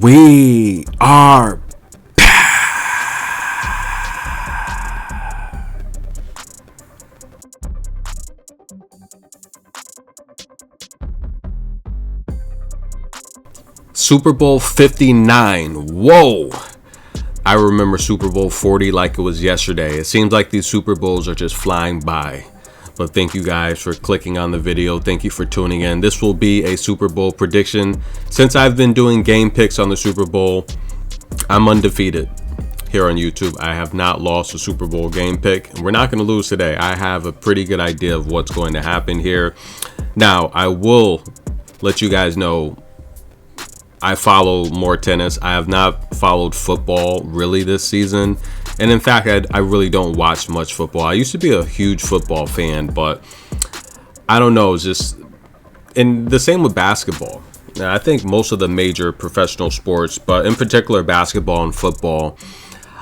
We are Super Bowl 59. Whoa. I remember Super Bowl 40 like it was yesterday. It seems like these Super Bowls are just flying by. But thank you guys for clicking on the video. Thank you for tuning in. This will be a Super Bowl prediction. Since I've been doing game picks on the Super Bowl, I'm undefeated here on YouTube. I have not lost a Super Bowl game pick. And we're not going to lose today. I have a pretty good idea of what's going to happen here. Now, I will let you guys know I follow more tennis. I have not followed football really this season. And in fact, I really don't watch much football. I used to be a huge football fan, but I don't know. It's just, and the same with basketball. Now, I think most of the major professional sports, but in particular basketball and football,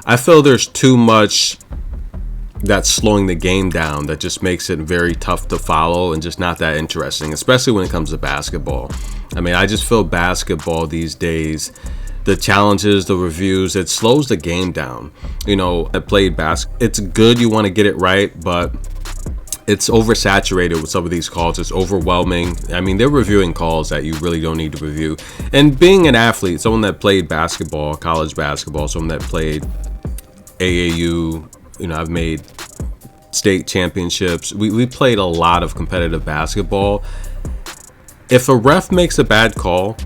I feel there's too much that's slowing the game down that just makes it very tough to follow and just not that interesting, especially when it comes to basketball. I mean, I just feel basketball these days, the challenges, the reviews, it slows the game down. You know, I played basketball. It's good, you want to get it right, but it's oversaturated with some of these calls. It's overwhelming. I mean, they're reviewing calls that you really don't need to review. And being an athlete, someone that played basketball, college basketball, someone that played AAU, you know, I've made state championships. We played a lot of competitive basketball. If a ref makes a bad call,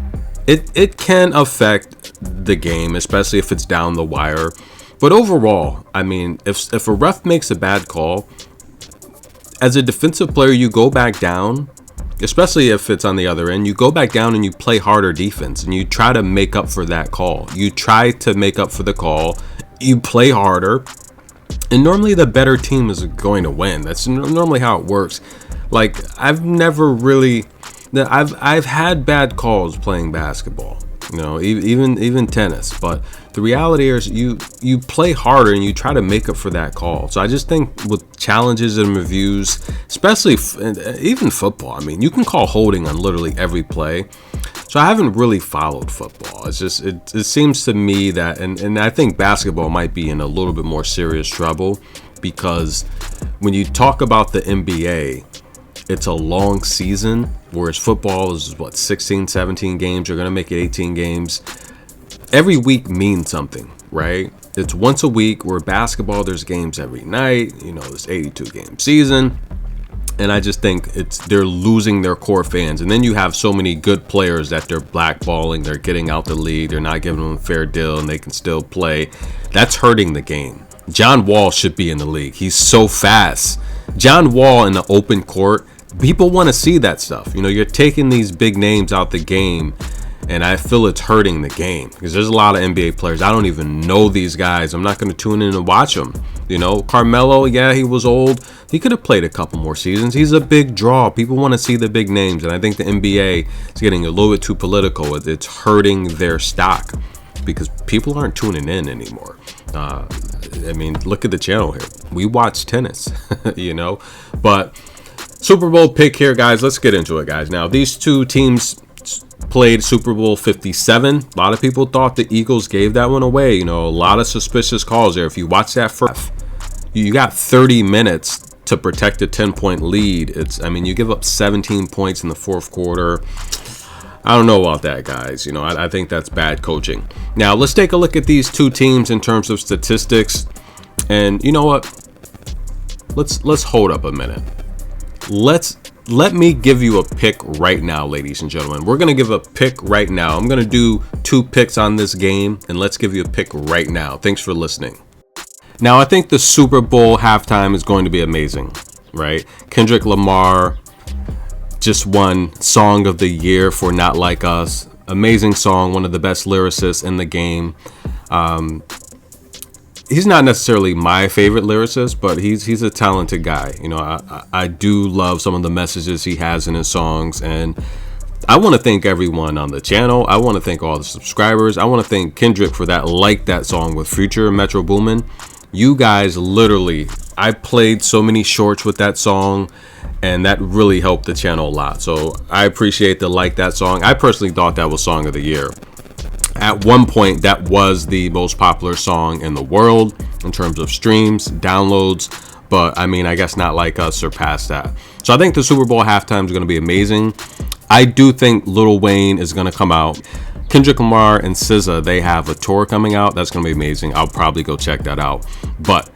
it can affect the game, especially if it's down the wire. But overall, I mean, if a ref makes a bad call, as a defensive player, you go back down, especially if it's on the other end, you go back down and you play harder defense and you try to make up for that call. You try to make up for the call. You play harder. And normally the better team is going to win. That's normally how it works. Like, I've had bad calls playing basketball, you know, even tennis. But the reality is you play harder and you try to make up for that call. So I just think with challenges and reviews, especially even football, I mean, you can call holding on literally every play. So I haven't really followed football. It's just, it seems to me that, and I think basketball might be in a little bit more serious trouble, because when you talk about the NBA, it's a long season, whereas football is 16, 17 games. You're going to make it 18 games. Every week means something, right? It's once a week, where basketball, there's games every night. You know, it's 82 game season. And I just think they're losing their core fans. And then you have so many good players that they're blackballing. They're getting out the league. They're not giving them a fair deal, and they can still play. That's hurting the game. John Wall should be in the league. He's so fast. John Wall in the open court, people want to see that stuff. You know, you're taking these big names out the game, and I feel it's hurting the game, because there's a lot of NBA players. I don't even know these guys. I'm not going to tune in and watch them. You know, Carmelo, yeah, he was old. He could have played a couple more seasons. He's a big draw. People want to see the big names, and I think the NBA is getting a little bit too political. It's hurting their stock because people aren't tuning in anymore. I mean, look at the channel here. We watch tennis, you know, but Super Bowl pick here, guys. Let's get into it, guys. Now, these two teams played Super Bowl 57. A lot of people thought the Eagles gave that one away. You know, a lot of suspicious calls there. If you watch that first, you got 30 minutes to protect a 10-point lead. I mean, you give up 17 points in the fourth quarter. I don't know about that, guys. You know, I think that's bad coaching. Now, let's take a look at these two teams in terms of statistics. And you know what? Let's hold up a minute. Let me give you a pick right now, ladies and gentlemen. We're going to give a pick right now. I'm going to do 2 picks on this game, and let's give you a pick right now. Thanks for listening. Now, I think the Super Bowl halftime is going to be amazing, right? Kendrick Lamar just won Song of the Year for Not Like Us. Amazing song, one of the best lyricists in the game. He's not necessarily my favorite lyricist, but he's a talented guy. You know, I do love some of the messages he has in his songs, and I want to thank everyone on the channel. I want to thank all the subscribers. I want to thank Kendrick for that song with Future, Metro Boomin. You guys literally, I played so many shorts with that song, and that really helped the channel a lot. So I appreciate that song. I personally thought that was Song of the Year. At one point, that was the most popular song in the world in terms of streams, downloads. But I mean, I guess Not Like Us surpassed that. So I think the Super Bowl halftime is going to be amazing. I do think Lil Wayne is going to come out. Kendrick Lamar and SZA, they have a tour coming out. That's going to be amazing. I'll probably go check that out. But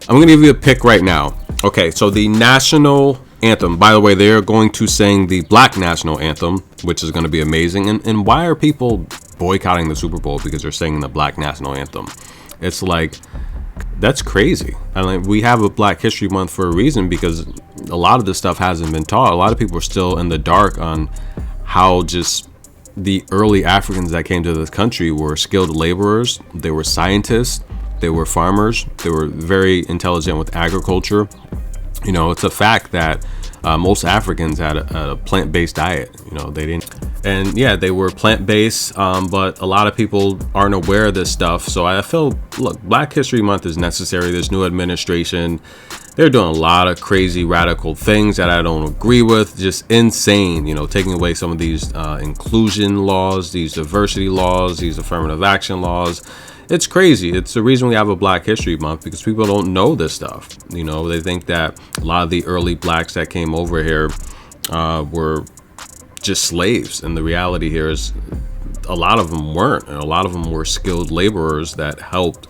I'm going to give you a pick right now. Okay, so the national anthem. By the way, they're going to sing the Black national anthem, which is going to be amazing. And why are people boycotting the Super Bowl because they're singing the Black national anthem? It's like, that's crazy. I mean, we have a Black History Month for a reason, because a lot of this stuff hasn't been taught. A lot of people are still in the dark on how just the early Africans that came to this country were skilled laborers. They were scientists. They were farmers. They were very intelligent with agriculture. You know, it's a fact that most Africans had a plant-based diet. You know, they didn't. And yeah, they were plant-based, but a lot of people aren't aware of this stuff. So I feel, look, Black History Month is necessary. This new administration, they're doing a lot of crazy radical things that I don't agree with. Just insane, you know, taking away some of these inclusion laws, these diversity laws, these affirmative action laws. It's crazy. It's the reason we have a Black History Month, because people don't know this stuff. You know, they think that a lot of the early blacks that came over here were just slaves. And the reality here is a lot of them weren't. And a lot of them were skilled laborers that helped,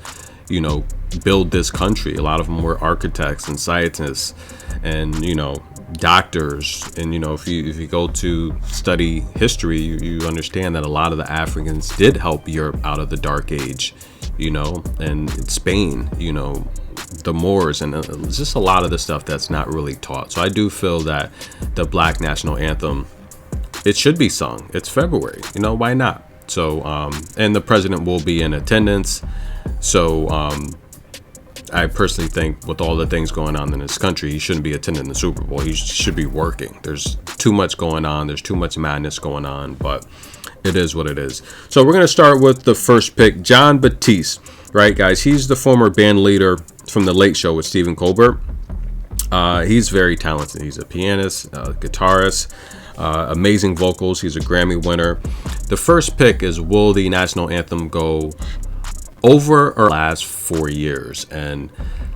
you know, build this country. A lot of them were architects and scientists and, you know, doctors. And, you know, if you go to study history, you understand that a lot of the Africans did help Europe out of the Dark Age, you know, and Spain, you know, the Moors, and just a lot of the stuff that's not really taught. So I do feel that the Black national anthem, it should be sung. It's February, you know, why not? So, and the president will be in attendance. So, I personally think with all the things going on in this country, he shouldn't be attending the Super Bowl. He should be working. There's too much going on. There's too much madness going on, but it is what it is. So we're going to start with the first pick, Jon Batiste, right, guys? He's the former band leader from The Late Show with Stephen Colbert. He's very talented. He's a pianist, guitarist, amazing vocals. He's a Grammy winner. The first pick is, will the national anthem go over or last 4 years? And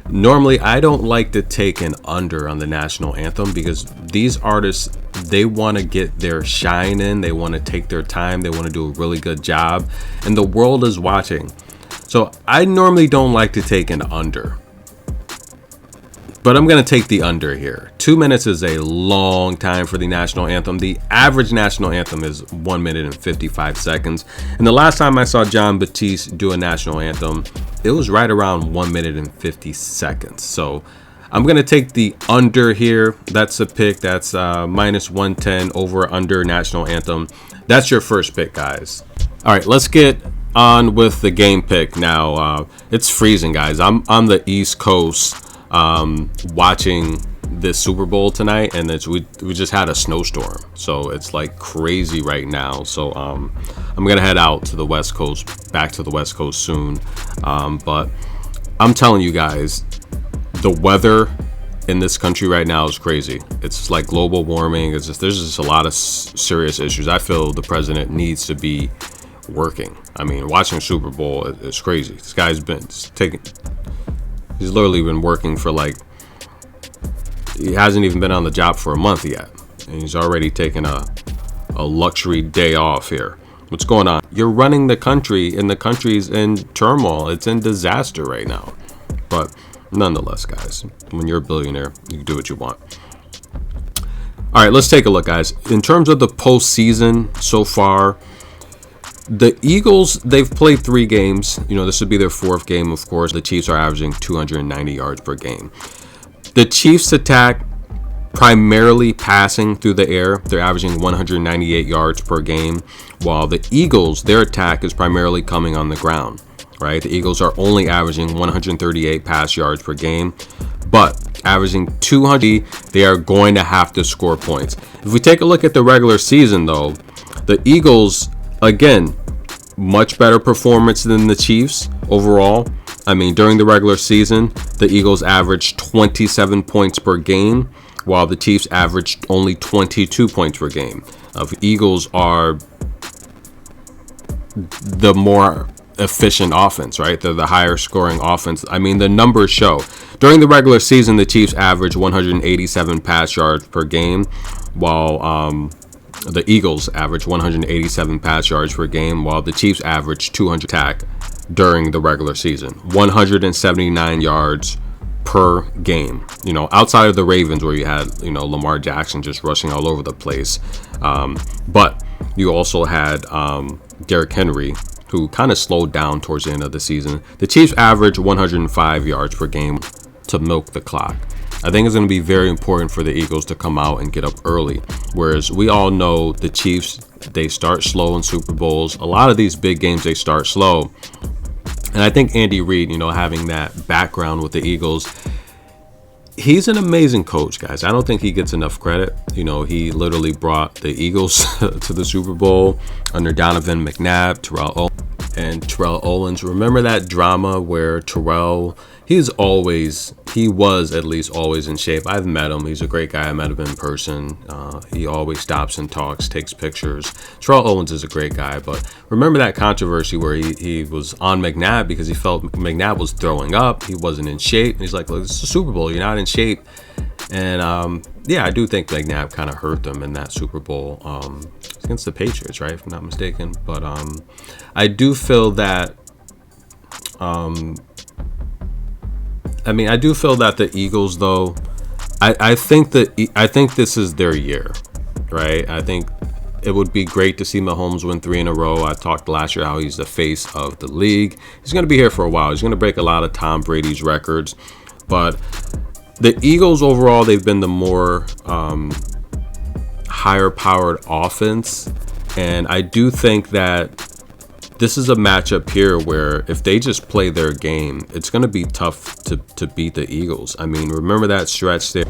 normally I don't like to take an under on the national anthem, because these artists, they want to get their shine in. They want to take their time. They want to do a really good job, and the world is watching. So I normally don't like to take an under, but I'm going to take the under here. 2 minutes is a long time for the national anthem. The average national anthem is 1 minute and 55 seconds. And the last time I saw Jon Batiste do a national anthem, it was right around 1 minute and 50 seconds. So I'm going to take the under here. That's a pick. That's minus 110 over under national anthem. That's your first pick, guys. All right, let's get on with the game pick now. It's freezing, guys. I'm on the East Coast watching this Super Bowl tonight, and we just had a snowstorm, so it's like crazy right now. So I'm gonna head out to the West Coast, back to the West Coast soon. But I'm telling you guys, the weather in this country right now is crazy. It's like global warming. There's just a lot of serious issues. I feel the president needs to be working. I mean, watching Super Bowl is crazy. This guy's been he's literally been working for he hasn't even been on the job for a month yet, and he's already taken a luxury day off here. What's going on? You're running the country, and the country's in turmoil. It's in disaster right now. But nonetheless, guys, when you're a billionaire, you can do what you want. All right, let's take a look, guys. In terms of the postseason so far, the Eagles, they've played 3 games. You know, this would be their 4th game, of course. The Chiefs are averaging 290 yards per game. The Chiefs attack primarily passing through the air. They're averaging 198 yards per game, while the Eagles, their attack is primarily coming on the ground, right? The Eagles are only averaging 138 pass yards per game, but averaging 200, they are going to have to score points. If we take a look at the regular season, though, the Eagles, again, much better performance than the Chiefs overall. I mean, during the regular season, the Eagles averaged 27 points per game, while the Chiefs averaged only 22 points per game. The Eagles are the more efficient offense, right? They're the higher scoring offense. I mean, the numbers show. During the regular season, the Chiefs averaged 187 pass yards per game, while the Eagles averaged 187 pass yards per game, while the Chiefs averaged 200 attack during the regular season. 179 yards per game. You know, outside of the Ravens where you had, you know, Lamar Jackson just rushing all over the place. But you also had Derrick Henry, who kind of slowed down towards the end of the season. The Chiefs averaged 105 yards per game to milk the clock. I think it's going to be very important for the Eagles to come out and get up early. Whereas we all know the Chiefs, they start slow in Super Bowls. A lot of these big games, they start slow. And I think Andy Reid, you know, having that background with the Eagles, he's an amazing coach, guys. I don't think he gets enough credit. You know, he literally brought the Eagles to the Super Bowl under Donovan McNabb, Terrell Owens. Remember that drama where Terrell, he was at least always in shape. I've met him. He's a great guy. I met him in person. He always stops and talks, takes pictures. Terrell Owens is a great guy. But remember that controversy where he was on McNabb because he felt McNabb was throwing up. He wasn't in shape. And he's like, look, this is a Super Bowl. You're not in shape. And yeah, I do think McNabb kind of hurt them in that Super Bowl against the Patriots, right? If I'm not mistaken. But I do feel that I do feel that the Eagles, though, I think this is their year, right? I think it would be great to see Mahomes win 3 in a row. I talked last year how he's the face of the league. He's going to be here for a while. He's going to break a lot of Tom Brady's records. But the Eagles overall, they've been the more higher-powered offense. And I do think that this is a matchup here where if they just play their game, it's going to be tough to beat the Eagles. I mean, remember that stretch there?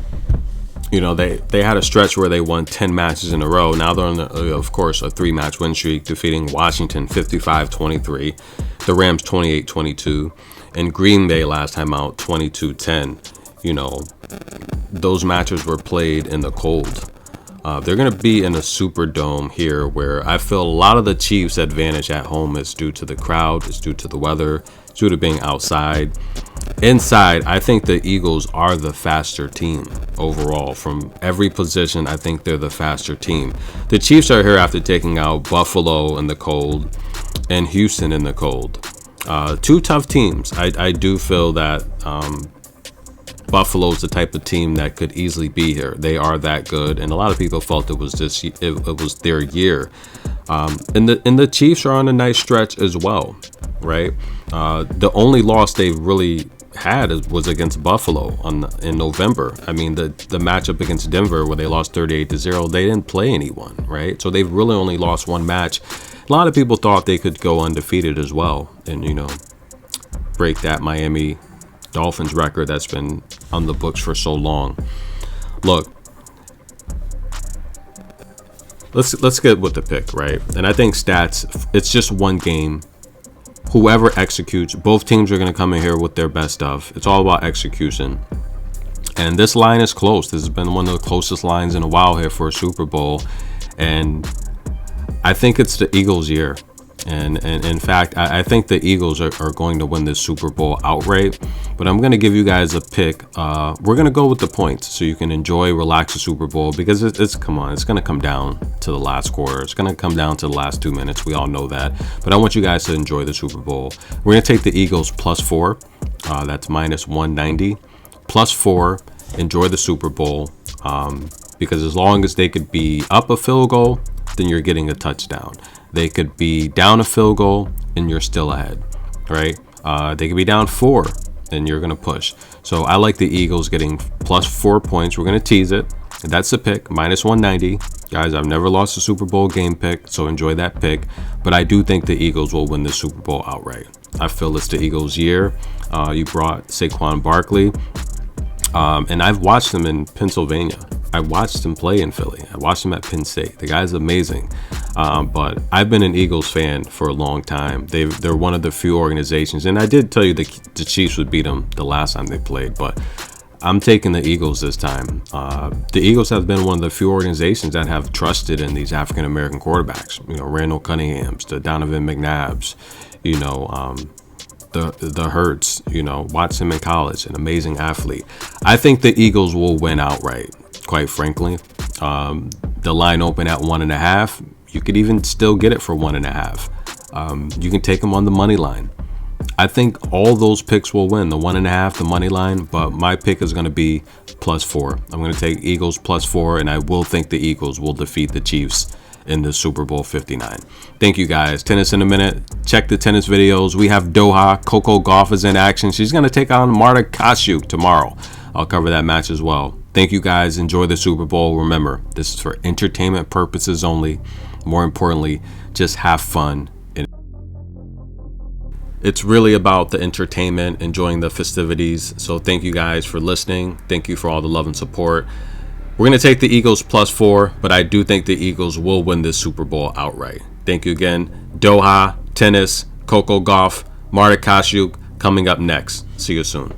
You know, they had a stretch where they won 10 matches in a row. Now they're on, of course, a 3-match win streak, defeating Washington 55-23, the Rams 28-22, and Green Bay last time out 22-10. You know, those matches were played in the cold. They're going to be in a Superdome here where I feel a lot of the Chiefs' advantage at home is due to the crowd, it's due to the weather, it's due to being outside. Inside, I think the Eagles are the faster team overall. From every position, I think they're the faster team. The Chiefs are here after taking out Buffalo in the cold and Houston in the cold. 2 tough teams. I do feel that Buffalo's the type of team that could easily be here. They are that good, and a lot of people felt it was their year. And the Chiefs are on a nice stretch as well, right? The only loss they really had was against Buffalo in November. I mean, the matchup against Denver where they lost 38-0, they didn't play anyone, right? So they've really only lost 1 match. A lot of people thought they could go undefeated as well and, you know, break that Miami Dolphins record that's been on the books for so long. Look, let's get with the pick, right? And I think stats, it's just 1 game. Whoever executes, both teams are going to come in here with their best stuff. It's all about execution. And this line is close. This has been one of the closest lines in a while here for a Super Bowl. And I think it's the Eagles' year. And in fact, I think the Eagles are going to win this Super Bowl outright. But I'm going to give you guys a pick. We're going to go with the points so you can enjoy, relax the Super Bowl because it's going to come down to the last quarter. It's going to come down to the last 2 minutes. We all know that. But I want you guys to enjoy the Super Bowl. We're going to take the Eagles +4. That's -190. +4. Enjoy the Super Bowl because as long as they could be up a field goal, then you're getting a touchdown. They could be down a field goal and you're still ahead, right? They could be down 4 and you're going to push. So I like the Eagles getting +4 points. We're going to tease it. That's the pick, -190. Guys, I've never lost a Super Bowl game pick, so enjoy that pick. But I do think the Eagles will win the Super Bowl outright. I feel it's the Eagles' year. You brought Saquon Barkley. And I've watched him in Pennsylvania. I watched him play in Philly. I watched him at Penn State. The guy's amazing. But I've been an Eagles fan for a long time. They're one of the few organizations, and I did tell you the Chiefs would beat them the last time they played, but I'm taking the Eagles this time. The Eagles have been one of the few organizations that have trusted in these African American quarterbacks. You know, Randall Cunningham's, the Donovan McNabbs, you know, the Hurts, you know, Watson in college, an amazing athlete. I think the Eagles will win outright, quite frankly. The line open at 1.5. You could even still get it for 1.5. You can take them on the money line. I think all those picks will win, the 1.5, the money line, but my pick is going to be +4. I'm going to take Eagles +4, and I will think the Eagles will defeat the Chiefs in the Super Bowl 59. Thank you guys. Tennis in a minute. Check the tennis videos. We have Doha. Coco Gauff is in action. She's going to take on Marta Kostyuk tomorrow. I'll cover that match as well. Thank you guys. Enjoy the Super Bowl. Remember, this is for entertainment purposes only. More importantly, just have fun. It's really about the entertainment, enjoying the festivities. So thank you guys for listening. Thank you for all the love and support. We're going to take the Eagles +4, but I do think the Eagles will win this Super Bowl outright. Thank you again. Doha, tennis, Coco Gauff, Marta Kostyuk coming up next. See you soon.